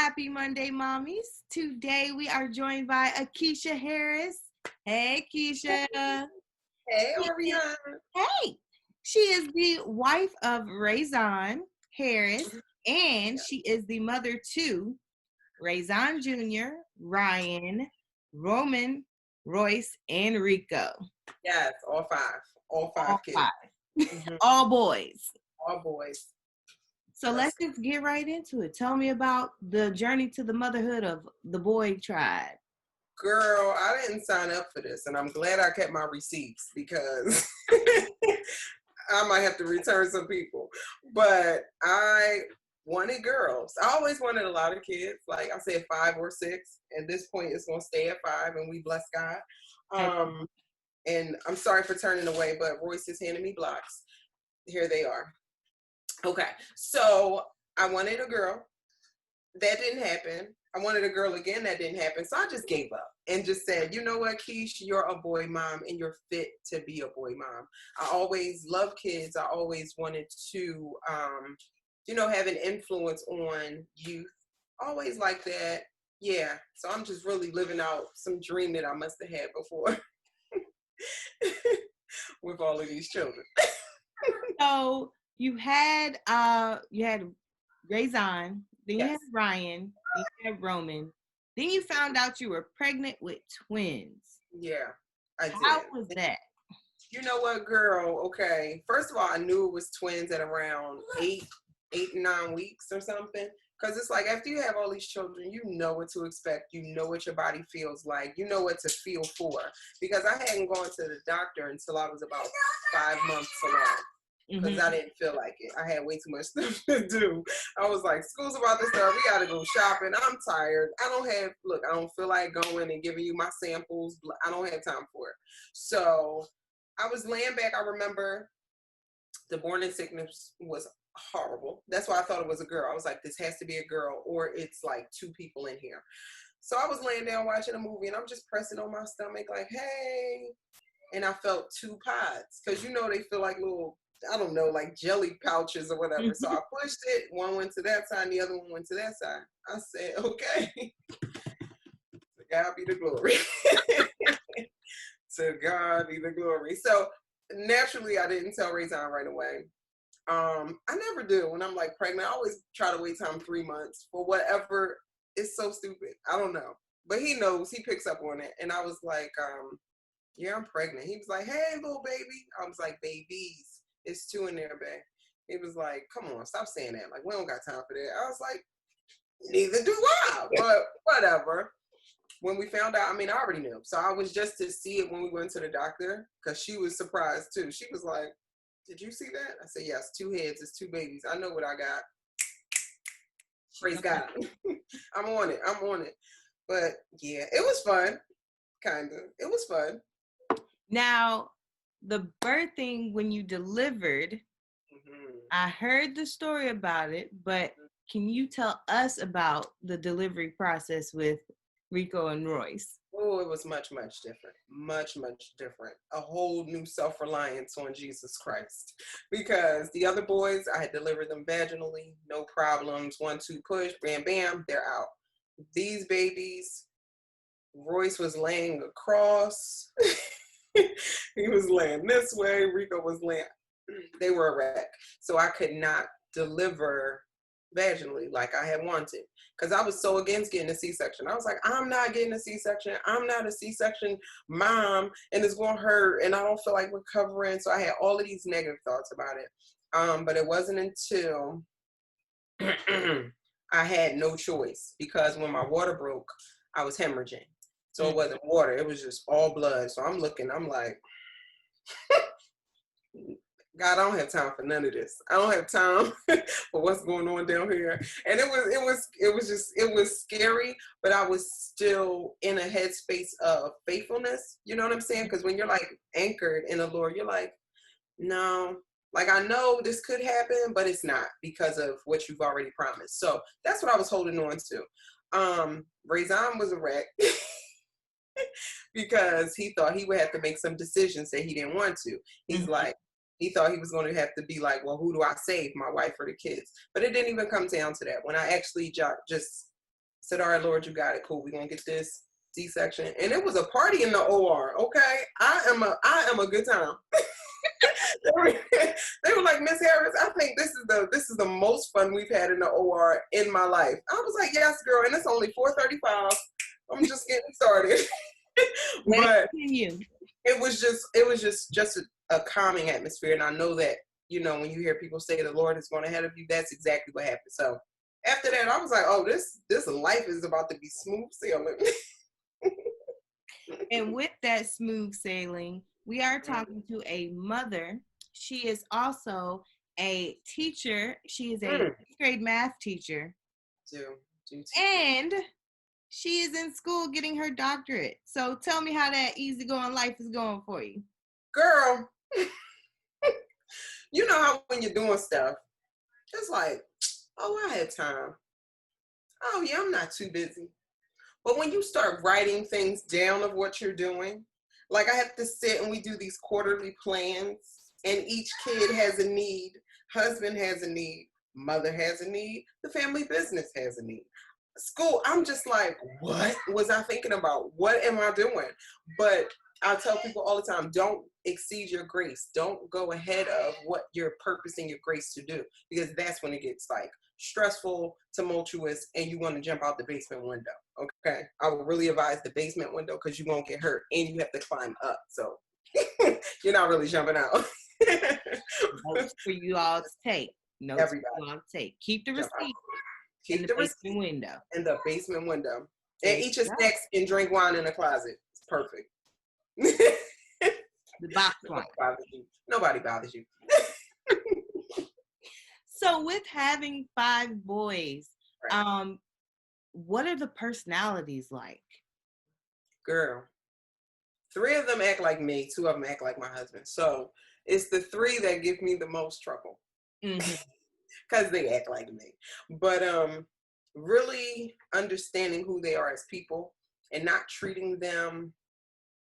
Happy Monday, mommies. Today we are joined by Aquisha Harris. Hey, Keisha. Hey, Oriana. Hey. She is the wife of Raison Harris, and she is the mother to Raison Jr., Ryan, Roman, Royce, and Rico. Yes, all five. All five All kids. five. All boys. All boys. So let's just get right into it. Tell me about the journey to the motherhood of the boy tribe. Girl, I didn't sign up for this, and I'm glad I kept my receipts because I might have to return some people. But I wanted girls. I always wanted a lot of kids. Like I said, 5 or 6. At this point, it's going to stay at 5, and we bless God. And I'm sorry for turning away, but Royce is handing me blocks. Here they are. Okay, so I wanted a girl. That didn't happen. I wanted a girl again. That didn't happen. So I just gave up and just said, you know what, Keish, you're a boy mom and you're fit to be a boy mom. I always love kids. I always wanted to, have an influence on youth. Always like that. Yeah. So I'm just really living out some dream that I must have had before with all of these children. So you had Raison, then you had Ryan, then you had Roman, then you found out you were pregnant with twins. Yeah, I did. How was that? You know what, girl? Okay. First of all, I knew it was twins at around 8 and 9 weeks or something. Because it's like after you have all these children, you know what to expect. You know what your body feels like. You know what to feel for. Because I hadn't gone to the doctor until I was about 5 months along. Because I didn't feel like it. I had way too much stuff to do. I was like, school's about to start. We got to go shopping. I'm tired. I don't feel like going and giving you my samples. I don't have time for it. So I was laying back. I remember the morning sickness was horrible. That's why I thought it was a girl. I was like, this has to be a girl or it's like 2 people in here. So I was laying down watching a movie and I'm just pressing on my stomach like, hey. And I felt 2 pods because, they feel like little, I don't know, like jelly pouches or whatever. So I pushed it. One went to that side and the other one went to that side. I said, okay. To God be the glory. To God be the glory. So naturally, I didn't tell Raison right away. I never do when I'm like pregnant. I always try to wait till I'm 3 months for whatever. It's so stupid. I don't know. But he knows. He picks up on it. And I was like, yeah, I'm pregnant. He was like, hey, little baby. I was like, babies. It's 2 in there, babe. He was like, come on, stop saying that. Like, we don't got time for that. I was like, neither do I. But whatever. When we found out, I already knew. So I was just to see it when we went to the doctor because she was surprised too. She was like, did you see that? I said, yes, 2 heads, it's 2 babies. I know what I got. Praise God. I'm on it. But yeah, it was fun. Kind of. It was fun. Now, the birthing when you delivered, I heard the story about it, but can you tell us about the delivery process with Rico and Royce? Oh, it was much, much different. Much, much different. A whole new self-reliance on Jesus Christ. Because the other boys, I had delivered them vaginally, no problems. 1, 2, push, bam, bam, they're out. These babies, Royce was laying across. He was laying this way. Rico was laying. They were a wreck. So I could not deliver vaginally like I had wanted because I was so against getting a C-section. I was like, I'm not getting a C-section. I'm not a C-section mom and it's going to hurt and I don't feel like recovering. So I had all of these negative thoughts about it. But it wasn't until I had no choice because when my water broke, I was hemorrhaging. So it wasn't water. It was just all blood. So I'm like, God, I don't have time for none of this. I don't have time for what's going on down here. And it was scary, but I was still in a headspace of faithfulness. You know what I'm saying? Because when you're like anchored in the Lord, you're like, no, like I know this could happen, but it's not because of what you've already promised. So that's what I was holding on to. Raison was a wreck because he thought he would have to make some decisions that he didn't want to. He's like, he thought he was going to have to be like, well, who do I save, my wife or the kids? But it didn't even come down to that. When I actually just said, all right, Lord, you got it. Cool. We're going to get this C-section. And it was a party in the OR. Okay. I am a good time. They were like, Miss Harris, I think this is the most fun we've had in the OR in my life. I was like, yes, girl. And it's only 4:35. I'm just getting started. But it was just a calming atmosphere. And I know that, you know, when you hear people say the Lord is going ahead of you, that's exactly what happened. So after that, I was like, oh, this life is about to be smooth sailing. And with that smooth sailing, we are talking to a mother. She is also a teacher. She is a 6th grade math teacher. And she is in school getting her doctorate. So tell me how that easygoing life is going for you. Girl, you know how when you're doing stuff, it's like, oh, I have time. Oh, yeah, I'm not too busy. But when you start writing things down of what you're doing, like I have to sit and we do these quarterly plans, and each kid has a need. Husband has a need. Mother has a need. The family business has a need. School, I'm just like, what was I thinking about? What am I doing? But I tell people all the time, don't exceed your grace. Don't go ahead of what you're purposing your grace to do, because that's when it gets like stressful, tumultuous, and you want to jump out the basement window. Okay, I would really advise the basement window because you won't get hurt and you have to climb up. So you're not really jumping out. Notes for you all to take. Notes for you all to take. Keep the receipt. Keep the basement window. In the basement window. And eat your snacks and drink wine in the closet. It's perfect. The box one. Nobody bothers you. So with having 5 boys, right. What are the personalities like? Girl, 3 of them act like me. 2 of them act like my husband. So it's the 3 that give me the most trouble. Because they act like me. But really understanding who they are as people and not treating them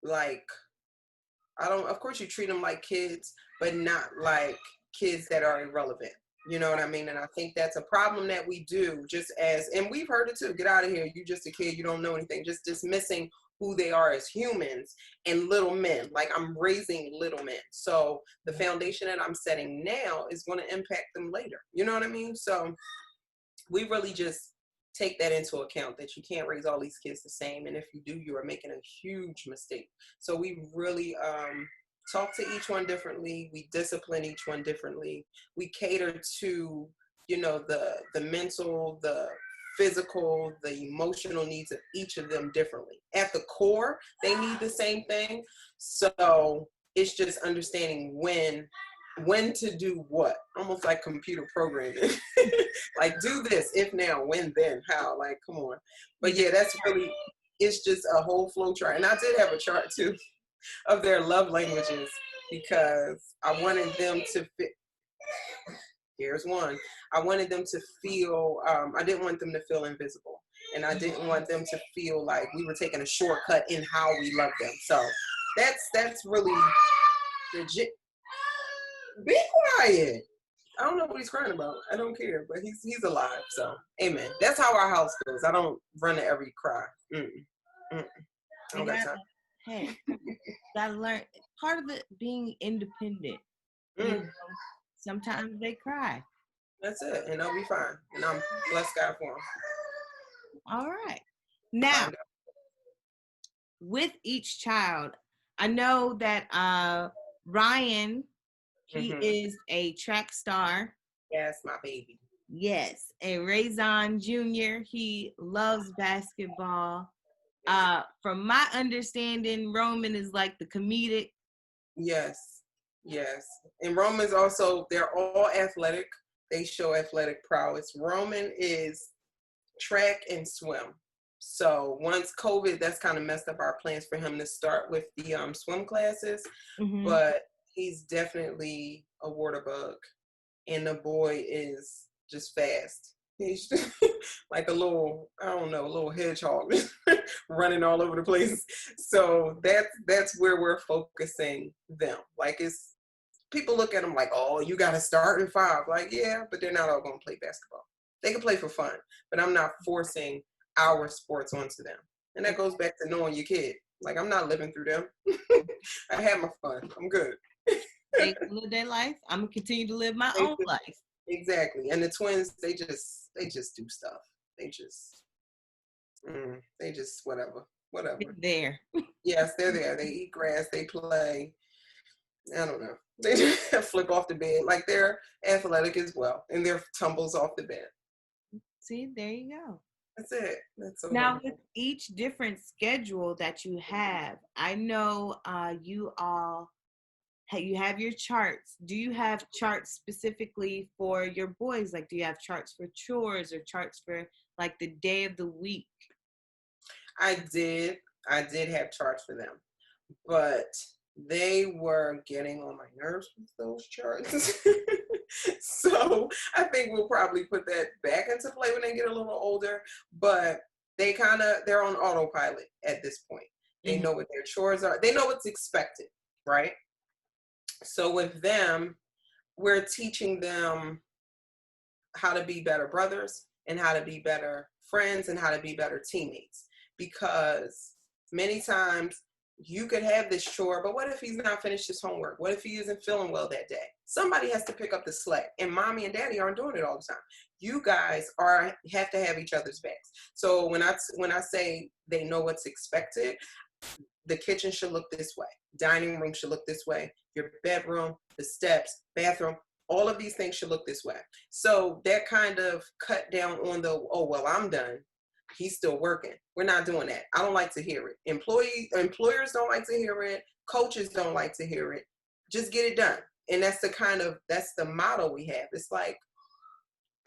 like, of course you treat them like kids, but not like kids that are irrelevant. You know what I mean? And I think that's a problem that we do, and we've heard it too, get out of here, you just a kid, you don't know anything, just dismissing who they are as humans and little men. Like, I'm raising little men. So the foundation that I'm setting now is going to impact them later. You know what I mean? So we really just take that into account, that you can't raise all these kids the same. And if you do, you are making a huge mistake. So we really talk to each one differently. We discipline each one differently. We cater to, you know, the mental, the physical, the emotional needs of each of them differently. At the core, they need the same thing. So it's just understanding when to do what, almost like computer programming. Like, do this, if now, when, then, how, like, come on. But yeah, that's really, it's just a whole flow chart. And I did have a chart too of their love languages, because I wanted them to fit. Here's one. I wanted them to feel, I didn't want them to feel invisible. And I didn't want them to feel like we were taking a shortcut in how we love them. So that's really legit. Be quiet. I don't know what he's crying about. I don't care, but he's alive. So amen. That's how our house goes. I don't run to every cry. I don't got time. Hey, gotta learn. Part of it being independent. You know, sometimes they cry. That's it, and they'll be fine. And I'm bless God for them. All right. Now, with each child, I know that Ryan, he is a track star. Yes, my baby. Yes, and Razon Jr., he loves basketball. From my understanding, Roman is like the comedic. Yes. And Roman's also, they're all athletic. They show athletic prowess. Roman is track and swim. So once COVID, that's kind of messed up our plans for him to start with the swim classes. But he's definitely a water bug. And the boy is just fast. He's like a little hedgehog running all over the place. So that's where we're focusing them. Like, it's, people look at them like, oh, you got to start in 5. Like, yeah, but they're not all going to play basketball. They can play for fun, but I'm not forcing our sports onto them. And that goes back to knowing your kid. Like, I'm not living through them. I had my fun. I'm good. They live their life. I'm gonna continue to live my own life. Exactly. And the twins, they just do stuff. They just whatever. They're there. Yes, they're there. They eat grass. They play. I don't know. They just flip off the bed. Like, they're athletic as well, and they're tumbles off the bed. See, there you go. That's it. That's all. Now, with each different schedule that you have, I know you have your charts. Do you have charts specifically for your boys? Like, do you have charts for chores or charts for like the day of the week? I did have charts for them, but they were getting on my nerves with those charts. So I think we'll probably put that back into play when they get a little older, but they're on autopilot at this point. They know what their chores are. They know what's expected, right? So with them, we're teaching them how to be better brothers and how to be better friends and how to be better teammates. Because many times you could have this chore, but what if he's not finished his homework? What if he isn't feeling well that day? Somebody has to pick up the slack, and mommy and daddy aren't doing it all the time. You guys have to have each other's backs. So when I say they know what's expected, the kitchen should look this way. Dining room should look this way. Your bedroom, the steps, bathroom, all of these things should look this way. So that kind of cut down on the, oh, well, I'm done. He's still working. We're not doing that. I don't like to hear it. Employers don't like to hear it. Coaches don't like to hear it. Just get it done. And that's the motto we have. It's like,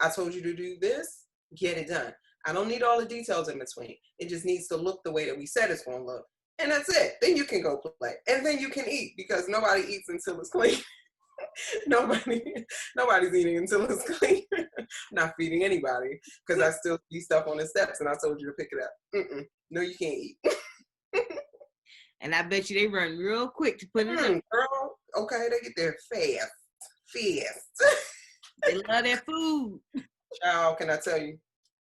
I told you to do this, get it done. I don't need all the details in between. It just needs to look the way that we said it's going to look. And that's it. Then you can go play. And then you can eat, because nobody eats until it's clean. Nobody's eating until it's clean. Not feeding anybody, because I still see stuff on the steps and I told you to pick it up. No, you can't eat. And I bet you they run real quick to put it up. Girl, okay, they get there fast. They love their food. Child, can I tell you,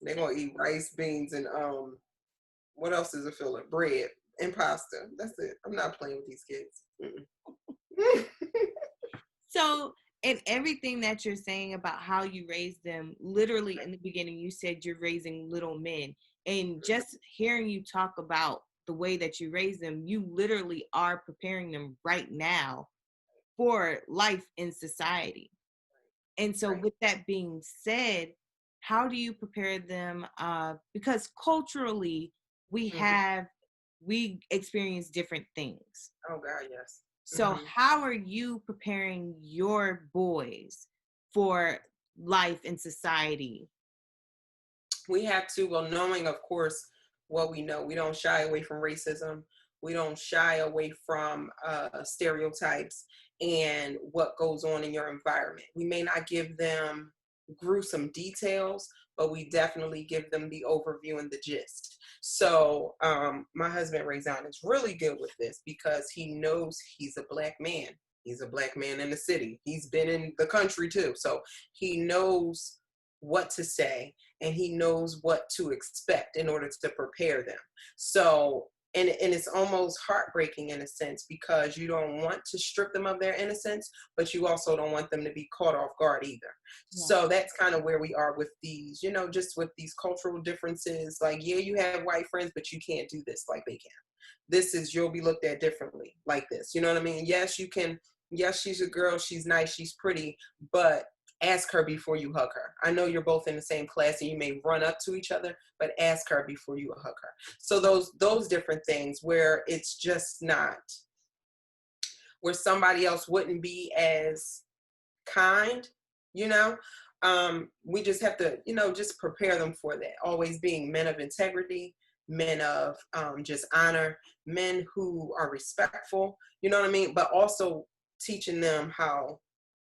they're going to eat rice, beans, and what else is a filler? Bread and pasta. That's it. I'm not playing with these kids. So, and everything that you're saying about how you raise them, literally in the beginning, you said you're raising little men. And just hearing you talk about the way that you raise them, you literally are preparing them right now for life in society. And so with that being said, how do you prepare them? Because culturally, we experience different things. Oh, God, yes. So how are you preparing your boys for life in society? We have to, well, knowing, of course, what we know. We don't shy away from racism. We don't shy away from stereotypes and what goes on in your environment. We may not give them gruesome details, but we definitely give them the overview and the gist. So my husband, Razan, is really good with this, because he knows he's a black man. He's a black man in the city. He's been in the country too. So he knows what to say, and he knows what to expect in order to prepare them. So, and it's almost heartbreaking in a sense, because you don't want to strip them of their innocence, but you also don't want them to be caught off guard either. Yeah. So that's kind of where we are with these, just with these cultural differences. Like, yeah, you have white friends, but you can't do this like they can. You'll be looked at differently like this. You know what I mean? Yes, you can. Yes, she's a girl. She's nice. She's pretty, but ask her before you hug her. I know you're both in the same class and you may run up to each other, but ask her before you hug her. So those different things where it's just not, where somebody else wouldn't be as kind, we just have to, just prepare them for that. Always being men of integrity, men of just honor, men who are respectful, you know what I mean? But also teaching them how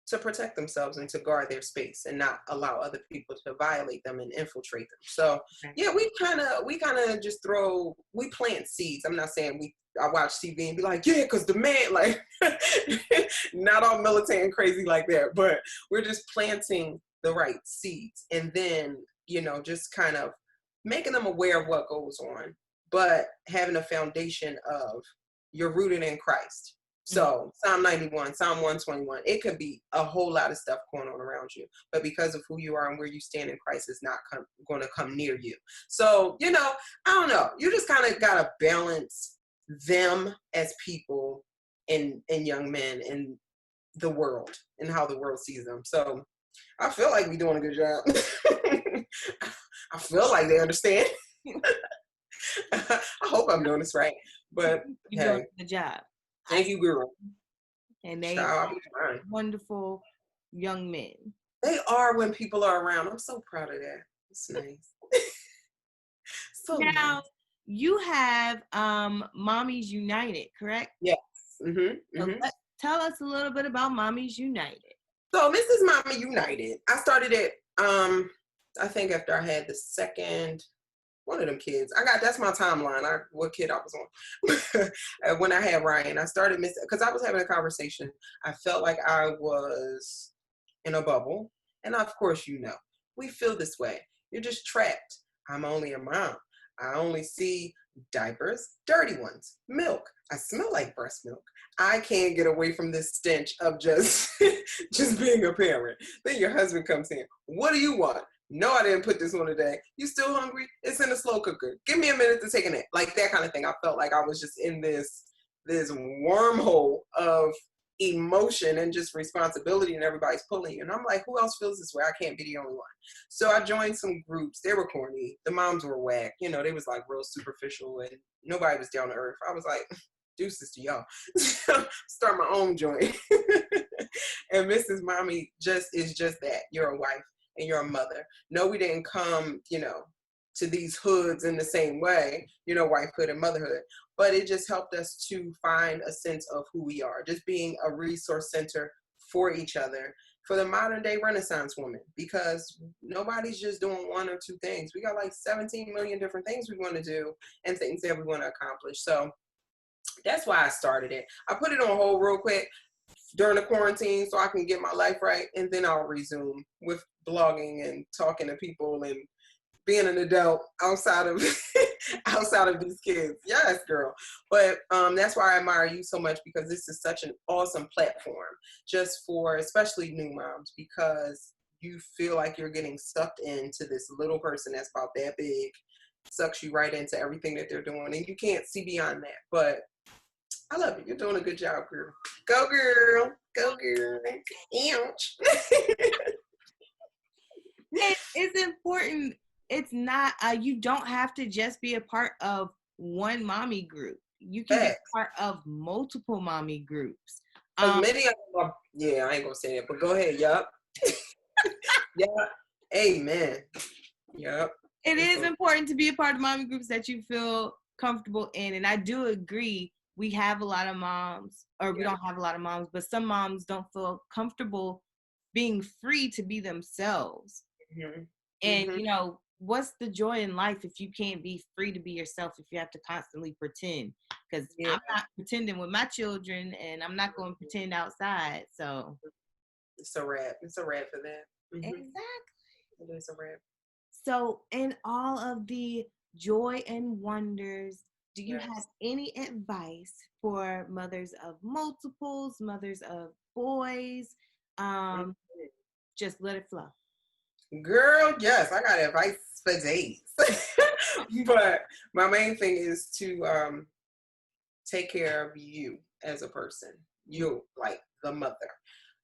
to protect themselves and to guard their space and not allow other people to violate them and infiltrate them. So yeah, we kind of just we plant seeds. I'm not saying I watch TV and be like, yeah, because the man, like, not all militant and crazy like that, but we're just planting the right seeds. And then, just kind of making them aware of what goes on, but having a foundation of you're rooted in Christ. So Psalm 91, Psalm 121, it could be a whole lot of stuff going on around you, but because of who you are and where you stand in Christ is not going to come near you. So, I don't know. You just kind of got to balance them as people and young men and the world and how the world sees them. So I feel like we're doing a good job. I feel like they understand. I hope I'm doing this right, but you're doing a good job. Thank you, girl. And they are wonderful young men. They are when people are around. I'm so proud of that. It's nice. So now you have Mommies United, correct? Yes. Mm-hmm. So tell us a little bit about Mommies United. So Mrs. Mommy United, I started it. I think after I had the second. One of them kids. That's my timeline. What kid I was on. When I had Ryan, I started because I was having a conversation. I felt like I was in a bubble. And of course, we feel this way. You're just trapped. I'm only a mom. I only see diapers, dirty ones, milk. I smell like breast milk. I can't get away from this stench of just being a parent. Then your husband comes in. What do you want? No, I didn't put this on today. You still hungry? It's in the slow cooker. Give me a minute to take a nap. Like that kind of thing. I felt like I was just in this wormhole of emotion and just responsibility, and everybody's pulling you. And I'm like, who else feels this way? I can't be the only one. So I joined some groups. They were corny. The moms were whack. They was like real superficial and nobody was down to earth. I was like, deuces to y'all. Start my own joint. And Mrs. Mommy is just that. You're a wife. And you're a mother. No, we didn't come, to these hoods in the same way, wifehood and motherhood. But it just helped us to find a sense of who we are, just being a resource center for each other, for the modern day Renaissance woman, because nobody's just doing one or two things. We got like 17 million different things we want to do and things that we want to accomplish. So that's why I started it. I put it on hold real quick during the quarantine so I can get my life right, and then I'll resume with blogging and talking to people and being an adult outside of these kids. Yes, girl. But that's why I admire you so much, because this is such an awesome platform just for especially new moms, because you feel like you're getting sucked into this little person that's about that big, sucks you right into everything that they're doing, and you can't see beyond that. But I love it. You're doing a good job, girl. Go, girl. Go, girl. Ouch. It's important. It's not, you don't have to just be a part of one mommy group. You can be part of multiple mommy groups. Many of them are, I ain't gonna say that, but go ahead. Yup. Yeah. Amen. Yup. It is important to be a part of mommy groups that you feel comfortable in. And I do agree. We have a lot of moms, or we don't have a lot of moms, but some moms don't feel comfortable being free to be themselves. Mm-hmm. And, what's the joy in life if you can't be free to be yourself, if you have to constantly pretend? Because I'm not pretending with my children, and I'm not going to pretend outside. So it's a wrap. It's a wrap for that. Mm-hmm. Exactly. It is a wrap. So in all of the joy and wonders, do you have any advice for mothers of multiples, mothers of boys? Just let it flow. Girl, yes, I got advice for days. But my main thing is to take care of you as a person. You, like the mother.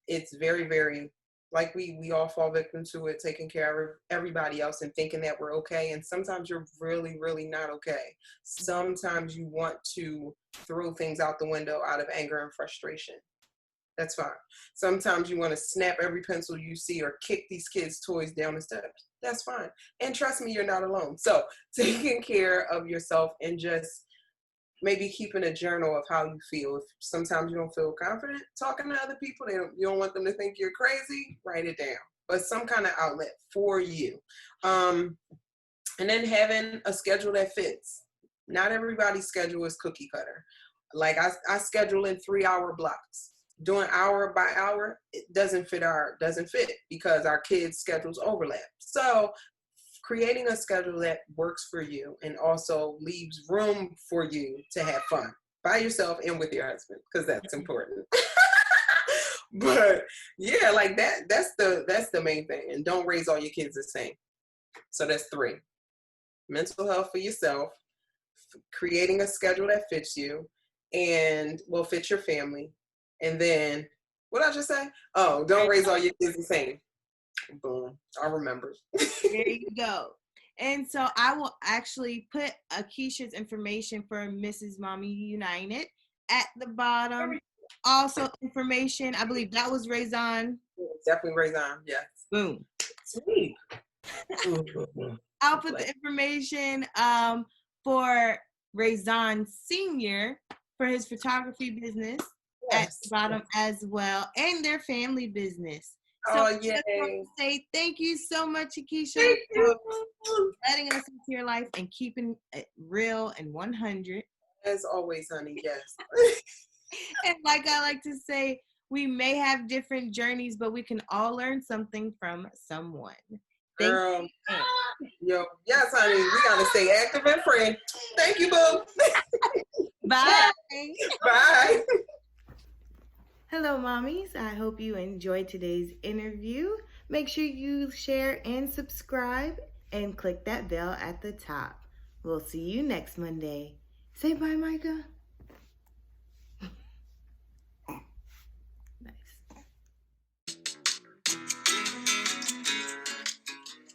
It's very, very, like we all fall victim to it, taking care of everybody else and thinking that we're okay. And sometimes you're really, really not okay. Sometimes you want to throw things out the window out of anger and frustration. That's fine. Sometimes you want to snap every pencil you see or kick these kids' toys down the steps. That's fine. And trust me, you're not alone. So taking care of yourself and just maybe keeping a journal of how you feel. If sometimes you don't feel confident talking to other people, you don't want them to think you're crazy, write it down. But some kind of outlet for you. And then having a schedule that fits. Not everybody's schedule is cookie cutter. Like I schedule in 3-hour blocks. Doing hour by hour, it doesn't fit because our kids' schedules overlap. So creating a schedule that works for you and also leaves room for you to have fun by yourself and with your husband, because that's important. But yeah, like that's the main thing. And don't raise all your kids the same. So that's 3. Mental health for yourself, creating a schedule that fits you and will fit your family. And then what did I just say? Oh, don't raise all your kids the same. Boom. I remember. There you go. And so I will actually put Aquisha's information for Mrs. Mommy United at the bottom. Also information, I believe that was Raison. Definitely Raison, yes. Boom. Sweet. I'll put the information for Raison Sr. for his photography business at the bottom as well, and their family business. So I just want to say thank you so much, Aquisha, for letting us into your life and keeping it real and 100. As always, honey, yes. And like I like to say, we may have different journeys, but we can all learn something from someone. Girl, yo, yes, honey, we gotta stay active and friend. Thank you, boo. Bye. Bye. Hello, mommies. I hope you enjoyed today's interview. Make sure you share and subscribe and click that bell at the top. We'll see you next Monday. Say bye, Micah.